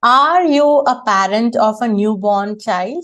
Are you a parent of a newborn child?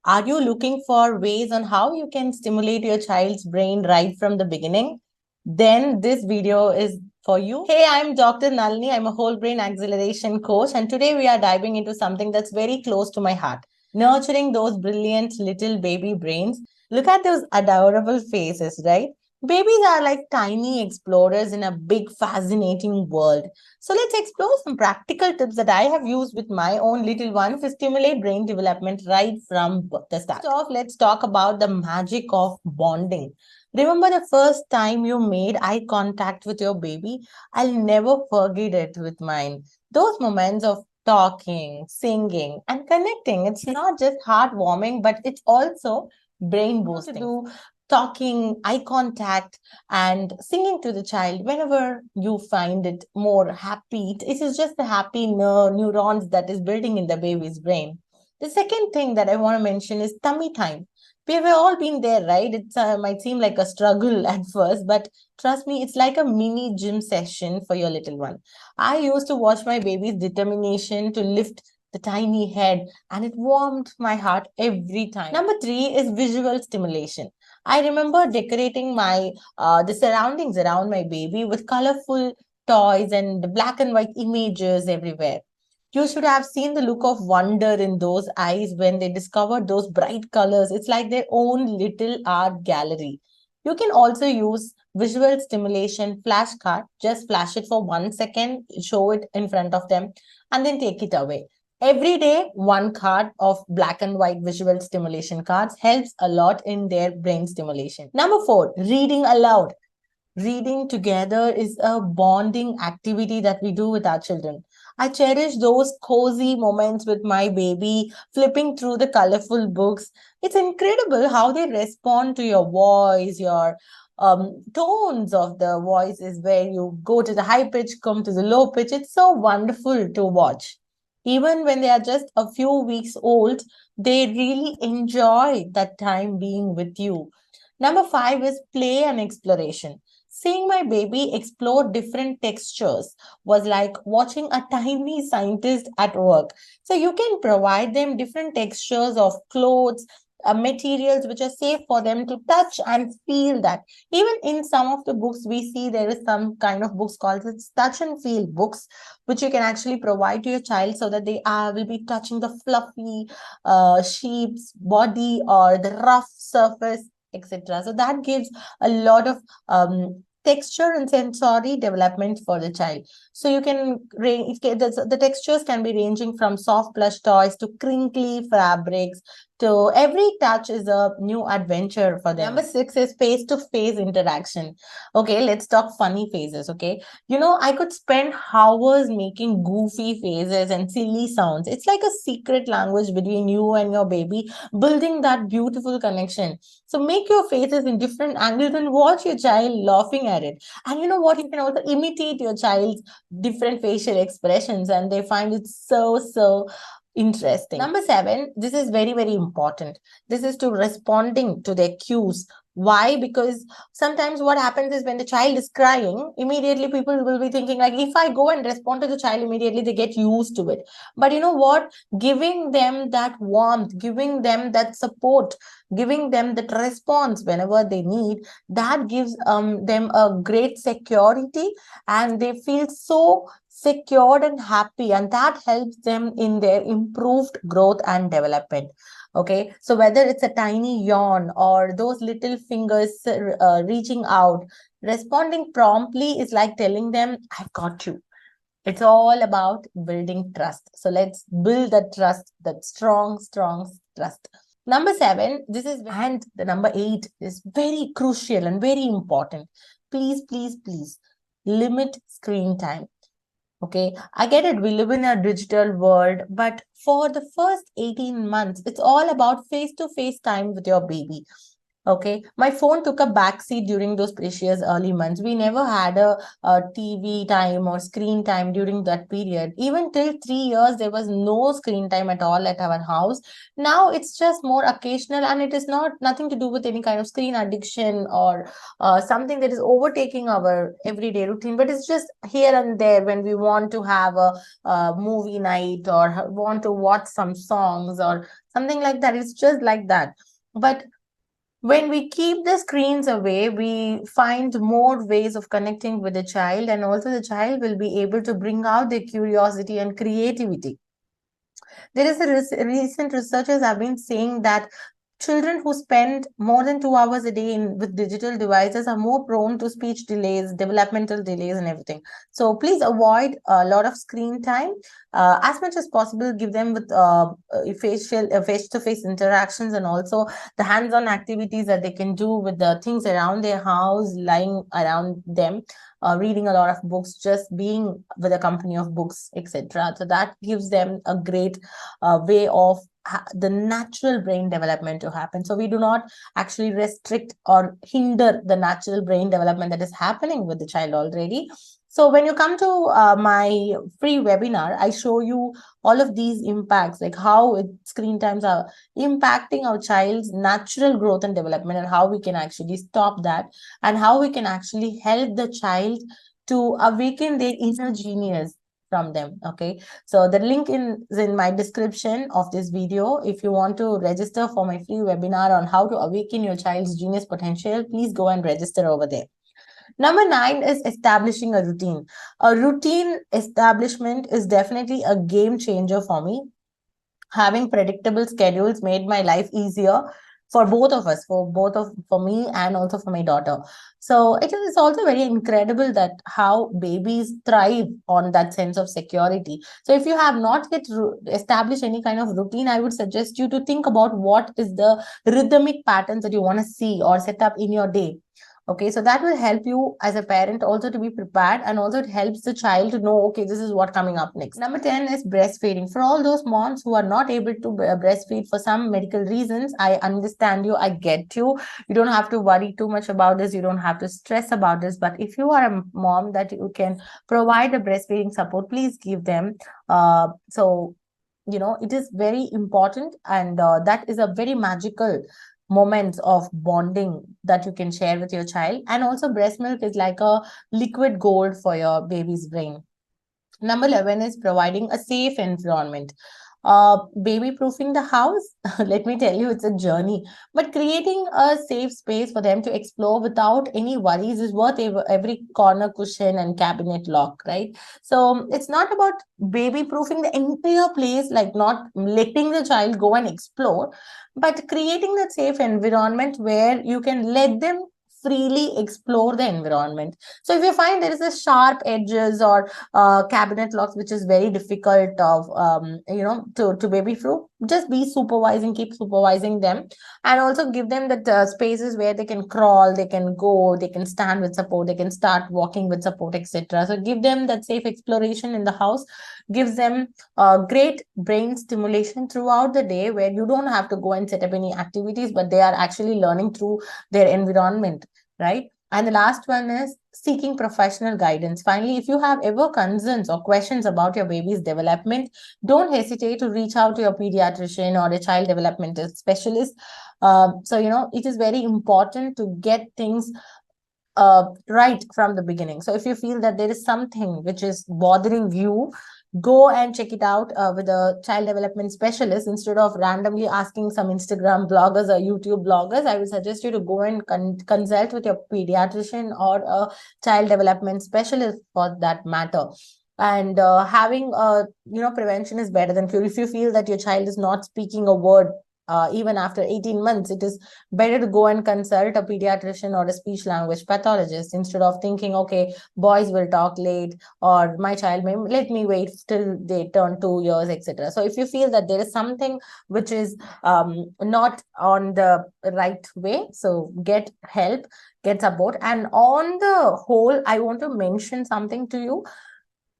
Are you looking for ways on how you can stimulate your child's brain right from the beginning? Then this video is for you. Hey, I'm Dr. Nalini. I'm a whole brain acceleration coach, and today we are diving into something that's very close to my heart, nurturing those brilliant little baby brains. Look at those adorable faces, right? Babies are like tiny explorers in a big, fascinating world. So let's explore some practical tips that I have used with my own little one to stimulate brain development right from the start. First off, let's talk about the magic of bonding. Remember the first time you made eye contact with your baby? I'll never forget it with mine. Those moments of talking, singing, and connecting, it's not just heartwarming, but it's also brain boosting. To talking, eye contact, and singing to the child whenever you find it more happy. It is just the happy neurons that is building in the baby's brain. The second thing that I want to mention is tummy time. We have all been there, right? It might seem like a struggle at first, but trust me, it's like a mini gym session for your little one. I used to watch my baby's determination to lift the tiny head, and it warmed my heart every time. Number three is visual stimulation. I remember decorating my the surroundings around my baby with colorful toys and black and white images everywhere. You should have seen the look of wonder in those eyes when they discovered those bright colors. It's like their own little art gallery. You can also use visual stimulation flashcard. Just flash it for 1 second, show it in front of them, and then take it away. Every day, one card of black and white visual stimulation cards helps a lot in their brain stimulation. Number four, reading aloud. Reading together is a bonding activity that we do with our children. I cherish those cozy moments with my baby, flipping through the colorful books. It's incredible how they respond to your voice, your tones of the voice is where you go to the high pitch, come to the low pitch. It's so wonderful to watch. Even when they are just a few weeks old, they really enjoy that time being with you. Number five is play and exploration. Seeing my baby explore different textures was like watching a tiny scientist at work. So you can provide them different textures of clothes, materials which are safe for them to touch and feel that. Even in some of the books we see there is some kind of books called touch and feel books, which you can actually provide to your child so that they will be touching the fluffy sheep's body or the rough surface, etc. So that gives a lot of texture and sensory development for the child. So you can the textures can be ranging from soft plush toys to crinkly fabrics to every touch is a new adventure for them. Number six is face-to-face interaction. Okay, let's talk funny faces. Okay, I could spend hours making goofy faces and silly sounds. It's like a secret language between you and your baby, building that beautiful connection. So make your faces in different angles and watch your child laughing at it. And you know what? You can also imitate your child's different facial expressions, and they find it so interesting. Number seven, this is very, very important. This is to responding to their cues. Why? Because sometimes what happens is when the child is crying, immediately people will be thinking like, if I go and respond to the child immediately, they get used to it. But you know what? Giving them that warmth, giving them that support, giving them that response whenever they need, that gives them a great security, and they feel so secured and happy, and that helps them in their improved growth and development. Okay, so whether it's a tiny yawn or those little fingers reaching out, responding promptly is like telling them, I've got you. It's all about building trust. So let's build that trust, that strong trust. Number seven, and the number eight is very crucial and very important. Please limit screen time. Okay, I get it. We live in a digital world, but for the first 18 months, it's all about face to face time with your baby. Okay, my phone took a backseat during those precious early months. We never had a TV time or screen time during that period. Even till 3 years, there was no screen time at all at our house. Now it's just more occasional, and it is not nothing to do with any kind of screen addiction or something that is overtaking our everyday routine. But it's just here and there when we want to have a movie night or want to watch some songs or something like that. It's just like that. But when we keep the screens away, we find more ways of connecting with the child, and also the child will be able to bring out their curiosity and creativity. There is recent researchers have been saying that children who spend more than 2 hours a day with digital devices are more prone to speech delays, developmental delays, and everything. So please avoid a lot of screen time. As much as possible, give them with face-to-face interactions, and also the hands-on activities that they can do with the things around their house, lying around them, reading a lot of books, just being with a company of books, etc. So that gives them a great way of the natural brain development to happen. So we do not actually restrict or hinder the natural brain development that is happening with the child already. So when you come to my free webinar, I show you all of these impacts, like how screen times are impacting our child's natural growth and development, and how we can actually stop that, and how we can actually help the child to awaken their inner genius from them. Okay, so the link is in my description of this video. If you want to register for my free webinar on how to awaken your child's genius potential, please go and register over there. Number 9 is establishing a routine. A routine establishment is definitely a game changer for me. Having predictable schedules made my life easier for both of us, for me and also for my daughter. So it is also very incredible that how babies thrive on that sense of security. So if you have not yet established any kind of routine, I would suggest you to think about what is the rhythmic patterns that you want to see or set up in your day. Okay, so that will help you as a parent also to be prepared, and also it helps the child to know, okay, this is what coming up next. Number 10 is breastfeeding. For all those moms who are not able to breastfeed for some medical reasons, I understand you, I get you. You don't have to worry too much about this. You don't have to stress about this. But if you are a mom that you can provide a breastfeeding support, please give them. So it is very important, and that is a very magical moments of bonding that you can share with your child. And also breast milk is like a liquid gold for your baby's brain. Number 11 is providing a safe environment. Baby proofing the house, let me tell you, it's a journey. But creating a safe space for them to explore without any worries is worth every corner cushion and cabinet lock, right? So it's not about baby proofing the entire place, like not letting the child go and explore, but creating that safe environment where you can let them freely explore the environment. So if you find there is a sharp edges or cabinet locks which is very difficult of to baby proof, just be supervising, keep supervising them, and also give them that spaces where they can crawl, they can go, they can stand with support, they can start walking with support, etc. So give them that safe exploration in the house, gives them great brain stimulation throughout the day, where you don't have to go and set up any activities, but they are actually learning through their environment, right? And the last one is seeking professional guidance. Finally, if you have ever concerns or questions about your baby's development, don't hesitate to reach out to your pediatrician or a child developmental specialist. It is very important to get things right from the beginning. So if you feel that there is something which is bothering you, go and check it out with a child development specialist instead of randomly asking some Instagram bloggers or YouTube bloggers. I would suggest you to go and consult with your pediatrician or a child development specialist for that matter. And having prevention is better than cure. If you feel that your child is not speaking a word even after 18 months, it is better to go and consult a pediatrician or a speech language pathologist instead of thinking, okay, boys will talk late, or my child may let me wait till they turn 2 years, etc. So if you feel that there is something which is not on the right way, so get help, get support. And on the whole, I want to mention something to you.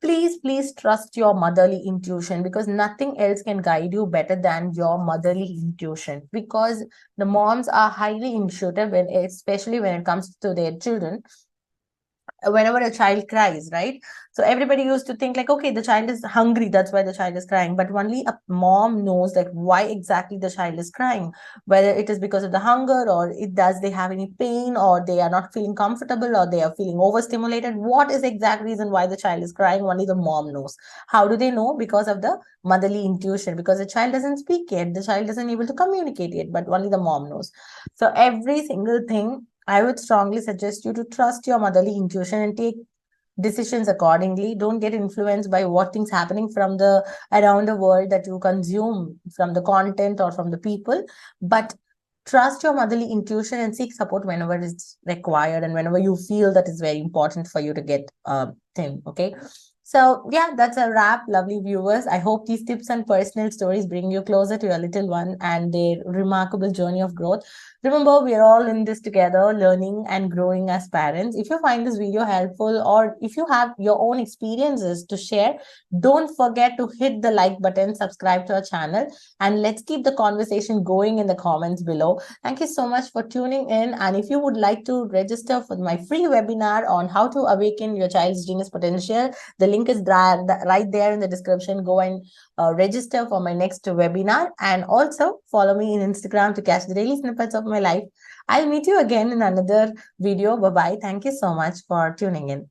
Please trust your motherly intuition, because nothing else can guide you better than your motherly intuition, because the moms are highly intuitive especially when it comes to their children. Whenever a child cries, right? So everybody used to think like, okay, the child is hungry, that's why the child is crying. But only a mom knows like why exactly the child is crying, whether it is because of the hunger, or it does they have any pain, or they are not feeling comfortable, or they are feeling overstimulated. What is the exact reason why the child is crying? Only the mom knows. How do they know? Because of the motherly intuition, because the child doesn't speak yet, the child isn't able to communicate yet, but only the mom knows. So every single thing, I would strongly suggest you to trust your motherly intuition and take decisions accordingly. Don't get influenced by what things happening from the around the world that you consume from the content or from the people, but trust your motherly intuition and seek support whenever it's required and whenever you feel that is very important for you to get thing. Okay. So yeah, that's a wrap, lovely viewers. I hope these tips and personal stories bring you closer to your little one and their remarkable journey of growth. Remember, we are all in this together, learning and growing as parents. If you find this video helpful, or if you have your own experiences to share, don't forget to hit the like button, subscribe to our channel, and let's keep the conversation going in the comments below. Thank you so much for tuning in. And if you would like to register for my free webinar on how to awaken your child's genius potential, the link is right there in the description. Go and register for my next webinar, and also follow me in Instagram to catch the daily snippets of my life. I'll meet you again in another video. Bye bye. Thank you so much for tuning in.